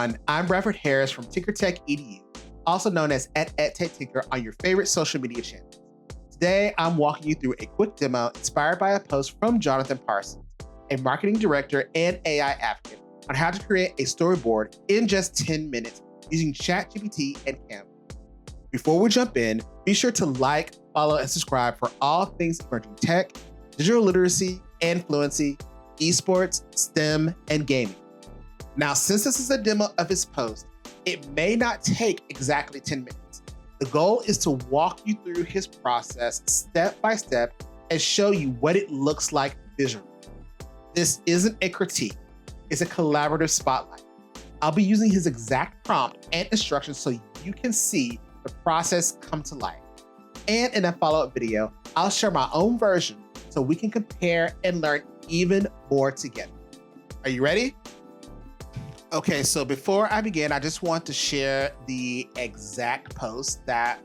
everyone. I'm Bradford Harris from TinkerTech EDU, also known as @EdTechTinker on your favorite social media channels. Today, I'm walking you through a quick demo inspired by a post from Jonathan Parsons, a marketing director and AI advocate, on how to create a storyboard in just 10 minutes using ChatGPT and Canva. Before we jump in, be sure to like, follow, and subscribe for all things emerging tech, digital literacy and fluency, esports, STEM, and gaming. Now, since this is a demo of his post, it may not take exactly 10 minutes. The goal is to walk you through his process step by step and show you what it looks like visually. This isn't a critique, it's a collaborative spotlight. I'll be using his exact prompt and instructions so you can see the process come to life. And in a follow-up video, I'll share my own version so we can compare and learn even more together. Are you ready? Okay, so before I begin, I just want to share the exact post that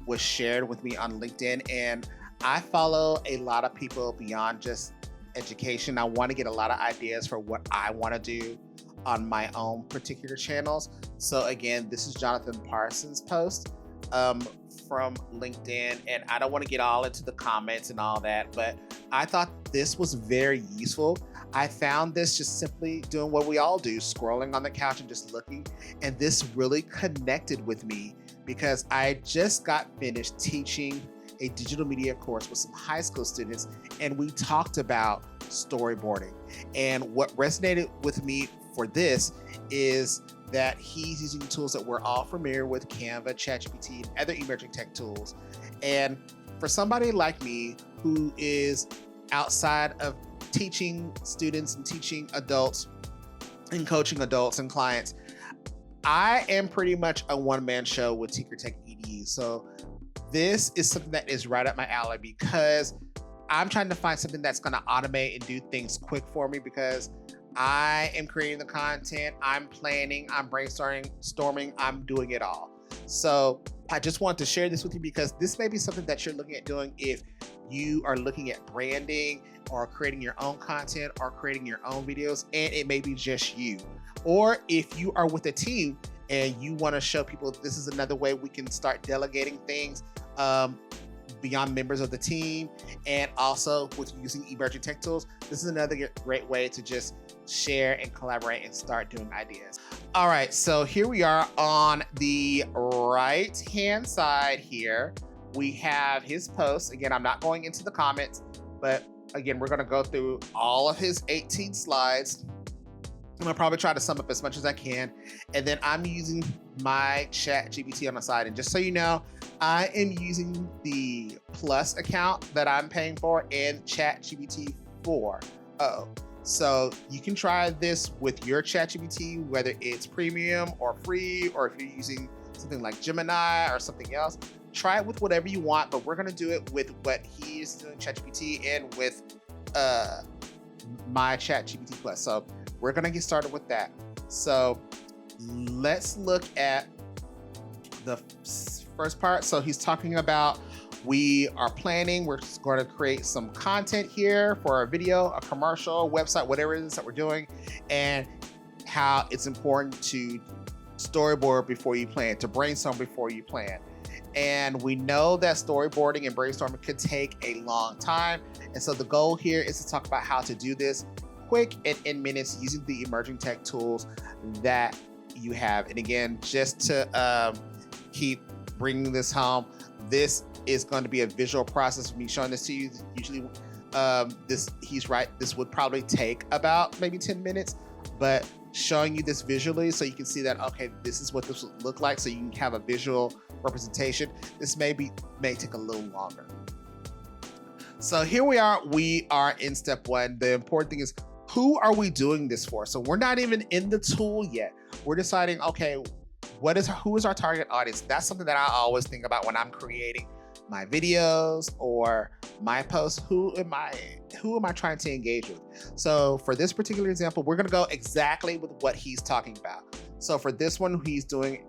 was shared with me on LinkedIn. And I follow a lot of people beyond just education. I want to get a lot of ideas for what I want to do on my own particular channels. So again, this is Jonathan Parsons' post from LinkedIn, and I don't want to get all into the comments and all that, but I thought this was very useful. I found this just simply doing what we all do, scrolling on the couch and just looking, and this really connected with me because I just got finished teaching a digital media course with some high school students, and we talked about storyboarding. And what resonated with me for this is that he's using tools that we're all familiar with, Canva, ChatGPT, and other emerging tech tools. And for somebody like me who is outside of teaching students and teaching adults and coaching adults and clients, I am pretty much a one-man show with TinkerTech EDU. So this is something that is right up my alley because I'm trying to find something that's going to automate and do things quick for me because I am creating the content, I'm planning, I'm brainstorming, I'm doing it all. So I just want to share this with you because this may be something that you're looking at doing if you are looking at branding or creating your own content or creating your own videos, and it may be just you. Or if you are with a team and you want to show people this is another way we can start delegating things beyond members of the team, and also with using emerging tech tools, this is another great way to just share and collaborate and start doing ideas. All right, so here we are on the right-hand side here. We have his post. Again, I'm not going into the comments, but again, we're gonna go through all of his 18 slides. I'm gonna probably try to sum up as much as I can. And then I'm using my ChatGPT on the side. And just so you know, I am using the Plus account that I'm paying for and ChatGPT 4.0. So you can try this with your ChatGPT, whether it's premium or free, or if you're using something like Gemini or something else. Try it with whatever you want, but we're gonna do it with what he's doing, ChatGPT, and with my ChatGPT Plus. So we're gonna get started with that. So let's look at the first part. So he's talking about we are planning, we're just going to create some content here for a video, a commercial, website, whatever it is that we're doing, and how it's important to storyboard before you plan, to brainstorm before you plan. And we know that storyboarding and brainstorming could take a long time. And so the goal here is to talk about how to do this quick and in minutes using the emerging tech tools that you have. And again, just to keep bringing this home, this is going to be a visual process for me showing this to you. Usually he's right, this would probably take about maybe 10 minutes, but showing you this visually so you can see that, okay, this is what this would look like, so you can have a visual representation. This may take a little longer. So here we are in step one. The important thing is, who are we doing this for? So we're not even in the tool yet. We're deciding, okay, who is our target audience? That's something that I always think about when I'm creating my videos or my posts. Who am I trying to engage with? So for this particular example, we're gonna go exactly with what he's talking about. So for this one, he's doing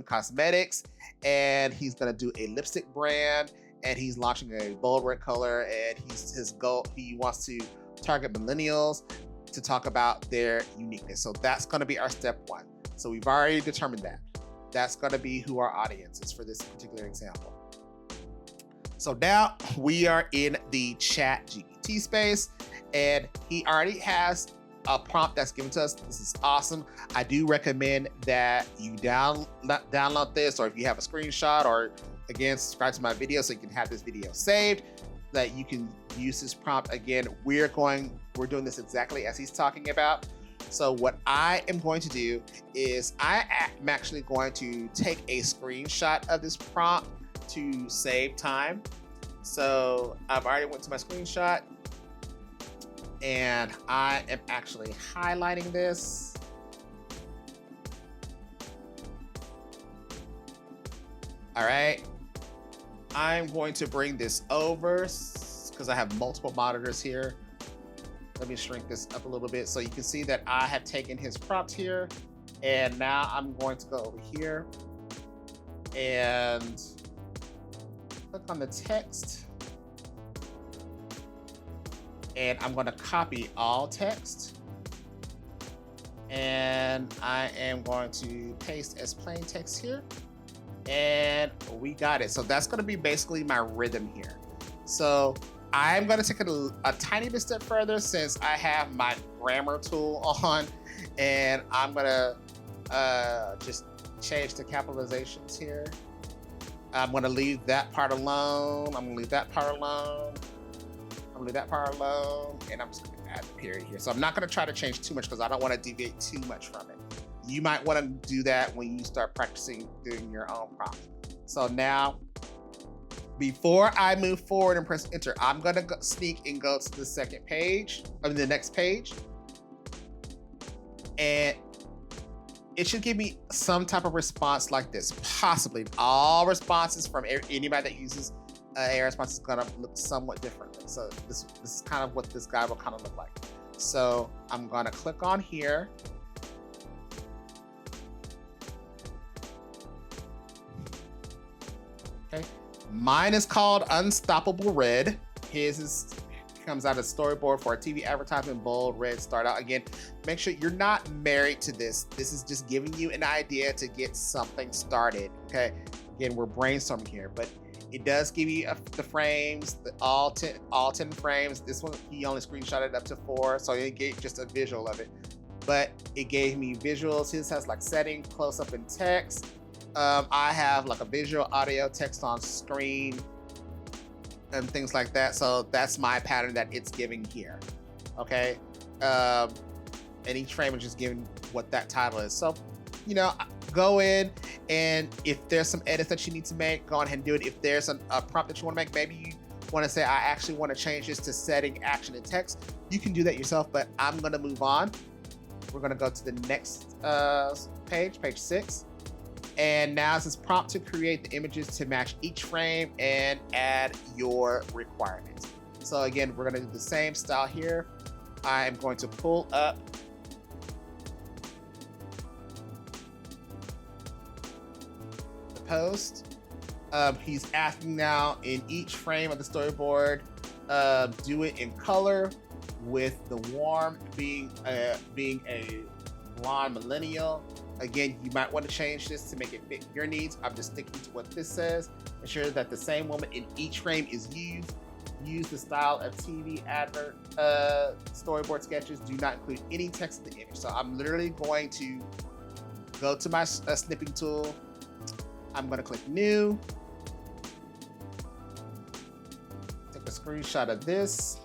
cosmetics, and he's gonna do a lipstick brand, and he's launching a bold red color, and his goal, he wants to target millennials to talk about their uniqueness. So that's gonna be our step one. So we've already determined that. That's going to be who our audience is for this particular example. So now we are in the ChatGPT space, and he already has a prompt that's given to us. This is awesome. I do recommend that you download this, or if you have a screenshot, or again, subscribe to my video so you can have this video saved, that you can use this prompt. Again, we're doing this exactly as he's talking about. So what I am going to do is I am actually going to take a screenshot of this prompt to save time. So I've already went to my screenshot, and I am actually highlighting this. All right, I'm going to bring this over because I have multiple monitors here. Let me shrink this up a little bit so you can see that I have taken his prompt here, and now I'm going to go over here and click on the text, and I'm going to copy all text, and I am going to paste as plain text here, and we got it. So that's going to be basically my rhythm here. So I'm going to take it a tiny bit step further since I have my grammar tool on, and I'm going to just change the capitalizations here. I'm going to leave that part alone. I'm going to leave that part alone. I'm going to leave that part alone. And I'm just going to add the period here. So I'm not going to try to change too much because I don't want to deviate too much from it. You might want to do that when you start practicing doing your own prompt. So now, before I move forward and press enter, I'm going to sneak and go to the second page, the next page. And it should give me some type of response like this. Possibly all responses from anybody that uses AI response is gonna look somewhat differently. So this is kind of what this guy will kind of look like. So I'm gonna click on here. Okay, mine is called Unstoppable Red. His comes out as Storyboard for a TV advertisement, bold, red, start out. Again, make sure you're not married to this. This is just giving you an idea to get something started, okay? Again, we're brainstorming here, but it does give you the frames, all 10 frames. This one, he only screenshotted up to 4, so it gave just a visual of it. But it gave me visuals. His has like setting, close up, and text. I have like a visual, audio, text on screen, and things like that. So that's my pattern that it's giving here. Okay. And each frame is just giving what that title is. So, you know, go in, and if there's some edits that you need to make, go ahead and do it. If there's a prompt that you want to make, maybe you want to say, I actually want to change this to setting, action, and text. You can do that yourself, but I'm going to move on. We're going to go to the next page 6. And now it says prompt to create the images to match each frame and add your requirements. So again, we're gonna do the same style here. I am going to pull up the post. He's asking now in each frame of the storyboard, do it in color, with the warm being a blonde millennial. Again, you might want to change this to make it fit your needs. I'm just sticking to what this says. Ensure that the same woman in each frame is used. Use the style of TV advert storyboard sketches. Do not include any text in the image. So I'm literally going to go to my snipping tool. I'm going to click new. Take a screenshot of this.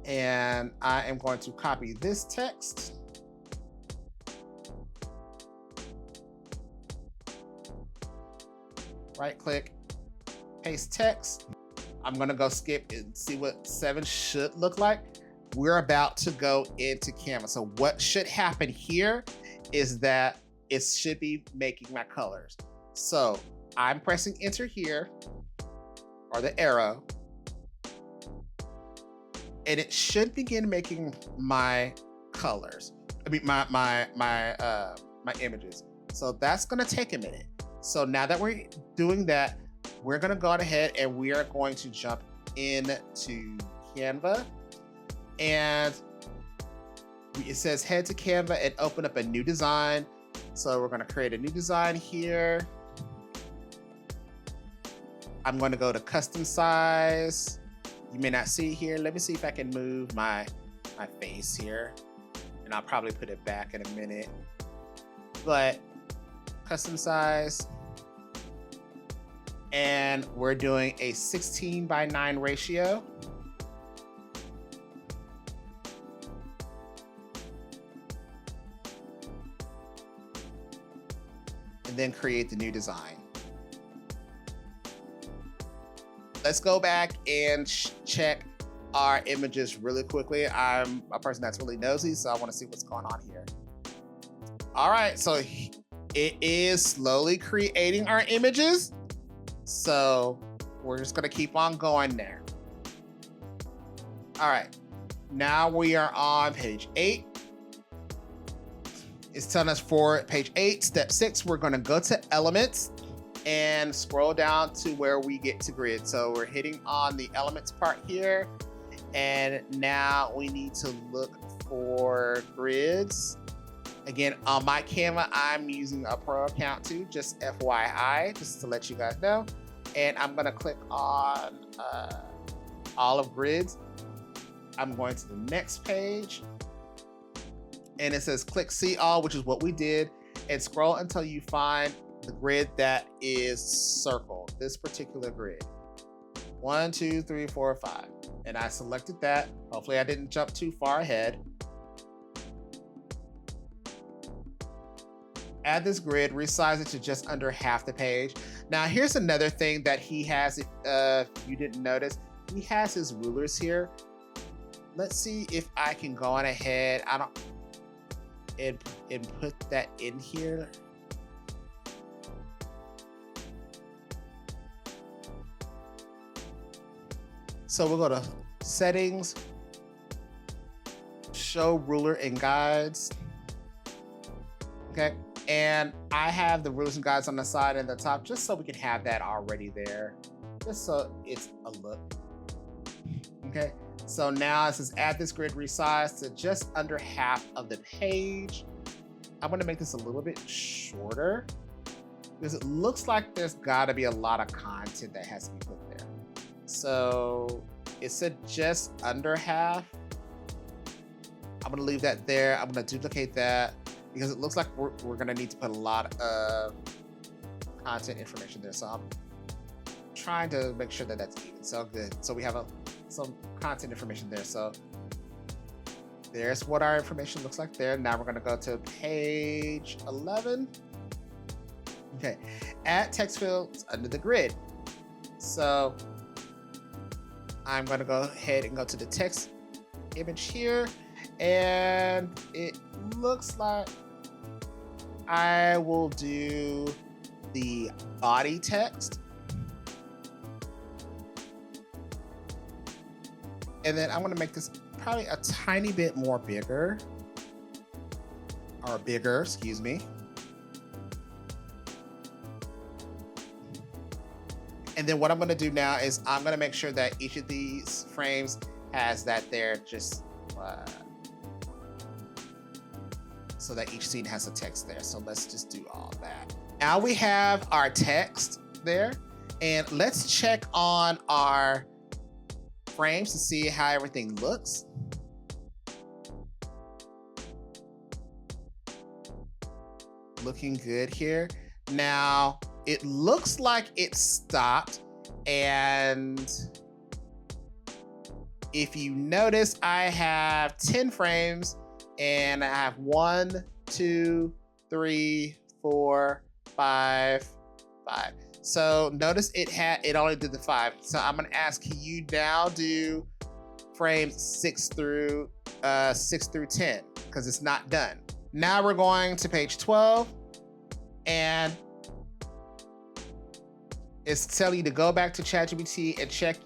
And I am going to copy this text. Right click, paste text. I'm gonna go skip and see what 7 should look like. We're about to go into Canva. So what should happen here is that it should be making my colors. So I'm pressing enter here, or the arrow, and it should begin making my colors. I mean, my images. So that's gonna take a minute. So now that we're doing that, we're gonna go ahead and we are going to jump into Canva. And it says head to Canva and open up a new design. So we're going to create a new design here. I'm going to go to custom size. You may not see here. Let me see if I can move my face here, and I'll probably put it back in a minute. But custom size, and we're doing a 16:9 ratio. And then create the new design. Let's go back and check our images really quickly. I'm a person that's really nosy, so I want to see what's going on here. All right, so it is slowly creating our images. So we're just gonna keep on going there. All right, now we are on page 8. It's telling us for page 8, step 6, we're gonna go to elements and scroll down to where we get to grid. So we're hitting on the elements part here. And now we need to look for grids. Again, on my Canva, I'm using a pro account too, just FYI, just to let you guys know. And I'm gonna click on all of grids. I'm going to the next page. And it says click see all, which is what we did. And scroll until you find the grid that is circled, this particular grid. 1, 2, 3, 4, 5. And I selected that. Hopefully I didn't jump too far ahead. Add this grid, resize it to just under half the page. Now here's another thing that he has, if you didn't notice, he has his rulers here. Let's see if I can go on ahead and put that in here. So we'll go to settings, show ruler and guides. Okay, and I have the rulers and guides on the side and the top just so we can have that already there, just so it's a look. Okay, so now it says add this grid resize to just under half of the page. I'm gonna make this a little bit shorter because it looks like there's gotta be a lot of content that has to be put there. So it said just under half. I'm gonna leave that there. I'm gonna duplicate that because it looks like we're gonna need to put a lot of content information there. So I'm trying to make sure that that's even. So good. So we have some content information there. So there's what our information looks like there. Now we're gonna go to page 11. Okay, add text fields under the grid. So I'm gonna go ahead and go to the text image here, and it looks like I will do the body text. And then I'm gonna make this probably a tiny bit more bigger, or bigger, excuse me. And then what I'm gonna do now is I'm gonna make sure that each of these frames has that there, just so that each scene has a text there. So let's just do all that. Now we have our text there, and let's check on our frames to see how everything looks. Looking good here. Now, it looks like it stopped, and if you notice, I have 10 frames, and I have 1, 2, 3, 4, 5. So notice it only did the 5. So I'm gonna ask, can you now do frames 6 through 10, because it's not done. Now we're going to page 12, and it's telling you to go back to ChatGPT and check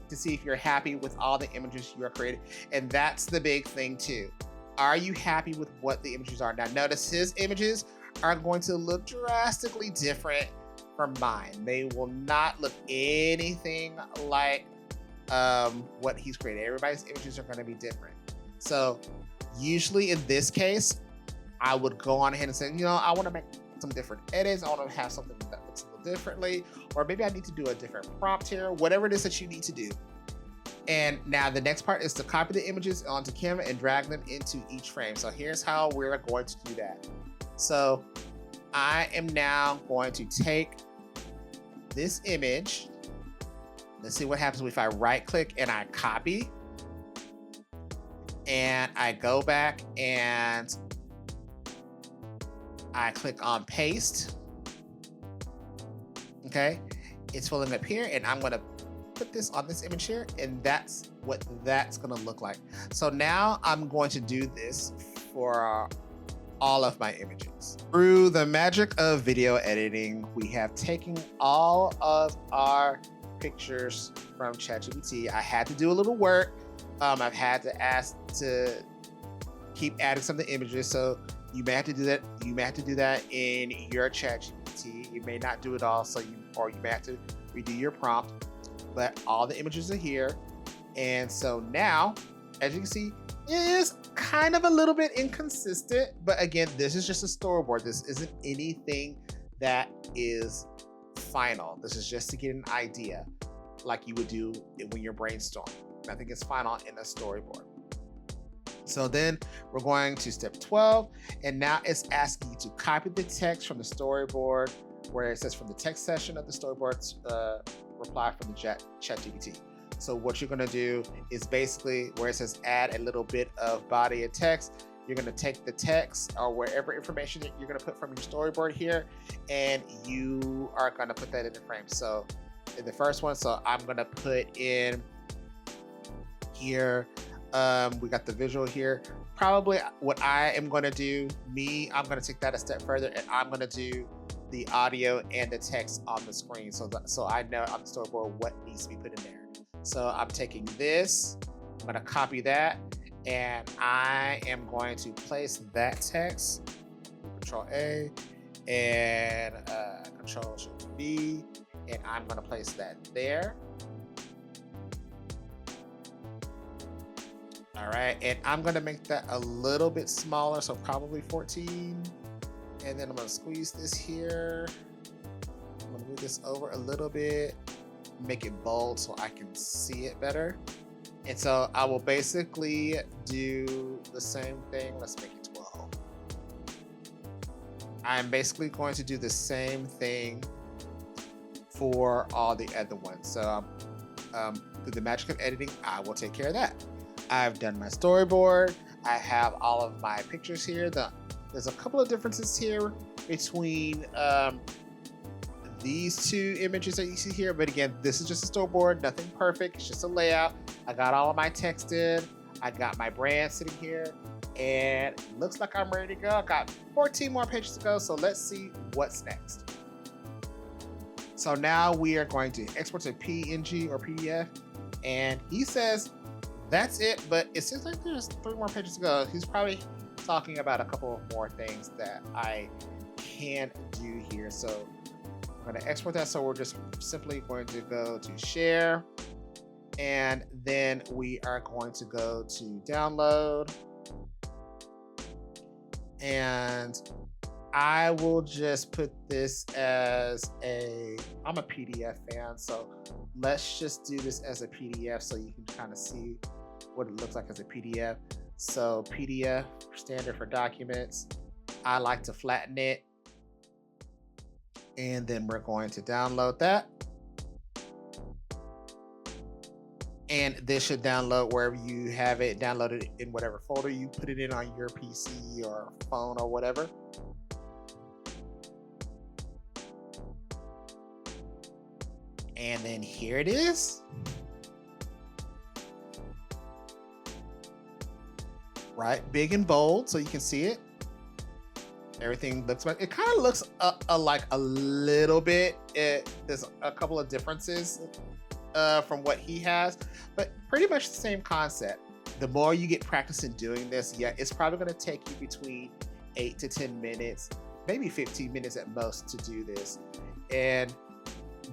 to see if you're happy with all the images you are creating. And that's the big thing too. Are you happy with what the images are? Now notice his images are going to look drastically different from mine. They will not look anything like what he's created. Everybody's images are going to be different. So Usually in this case, I would go on ahead and say, I want to make some different edits. I want to have something that looks a little differently, or maybe I need to do a different prompt here, whatever it is that you need to do. And now the next part is to copy the images onto Canva and drag them into each frame. So here's how we're going to do that. So I am now going to take this image. Let's see what happens if I right click and I copy. And I go back and I click on paste. Okay, it's filling up here, and I'm going to put this on this image here, and that's what that's going to look like. So now I'm going to do this for all of my images. Through the magic of video editing, we have taken all of our pictures from ChatGPT. I had to do a little work. I've had to ask to keep adding some of the images, so you may have to do that. You may have to do that in your ChatGPT. You may not do it all, or you may have to redo your prompt. But all the images are here, and so now, as you can see, it is kind of a little bit inconsistent. But again, this is just a storyboard. This isn't anything that is final. This is just to get an idea, like you would do when you're brainstorming. Nothing is final in a storyboard. So then we're going to step 12, and now it's asking you to copy the text from the storyboard, where it says from the text session of the storyboard, reply from the ChatGPT. So what you're going to do is basically where it says add a little bit of body and text, you're going to take the text or wherever information that you're going to put from your storyboard here, and you are going to put that in the frame. So in the first one, so I'm going to put in here, we got the visual here. Probably what I am going to do, I'm going to take that a step further, and I'm going to do the audio and the text on the screen, so I know on the storyboard what needs to be put in there. So I'm taking this, I'm going to copy that, and I am going to place that text, Control A, and Control Shift V, and I'm going to place that there. All right, and I'm going to make that a little bit smaller, so probably 14. And then I'm going to squeeze this here. I'm going to move this over a little bit, make it bold so I can see it better. And so I will basically do the same thing. Let's make it 12. I'm basically going to do the same thing for all the other ones. So through the magic of editing, I will take care of that. I've done my storyboard. I have all of my pictures here. There's a couple of differences here between these two images that you see here. But again, this is just a storyboard, nothing perfect. It's just a layout. I got all of my text in. I got my brand sitting here, and it looks like I'm ready to go. I got 14 more pages to go. So let's see what's next. So now we are going to export to PNG or PDF. And he says, that's it, but it seems like there's 3 more pages to go. He's probably talking about a couple of more things that I can do here. So I'm going to export that. So we're just simply going to go to share, and then we are going to go to download, and I will just put this as I'm a PDF fan, so let's just do this as a PDF so you can kind of see what it looks like as a PDF. So PDF, standard for documents. I like to flatten it. And then we're going to download that. And this should download wherever you have it, download it in whatever folder you put it in on your PC or phone or whatever. And then here it is. Right, big and bold, so you can see it. Everything looks like, it kind of looks like a little bit. There's a couple of differences from what he has, but pretty much the same concept. The more you get practice in doing this, yeah, it's probably going to take you between 8 to 10 minutes, maybe 15 minutes at most to do this. And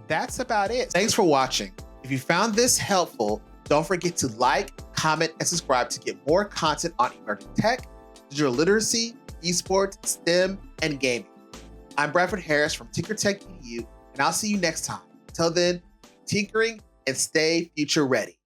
that's about it. Thanks for watching. If you found this helpful, don't forget to like, comment, and subscribe to get more content on emerging tech, digital literacy, esports, STEM, and gaming. I'm Bradford Harris from Tinker Tech EDU, and I'll see you next time. Until then, keep tinkering and stay future ready.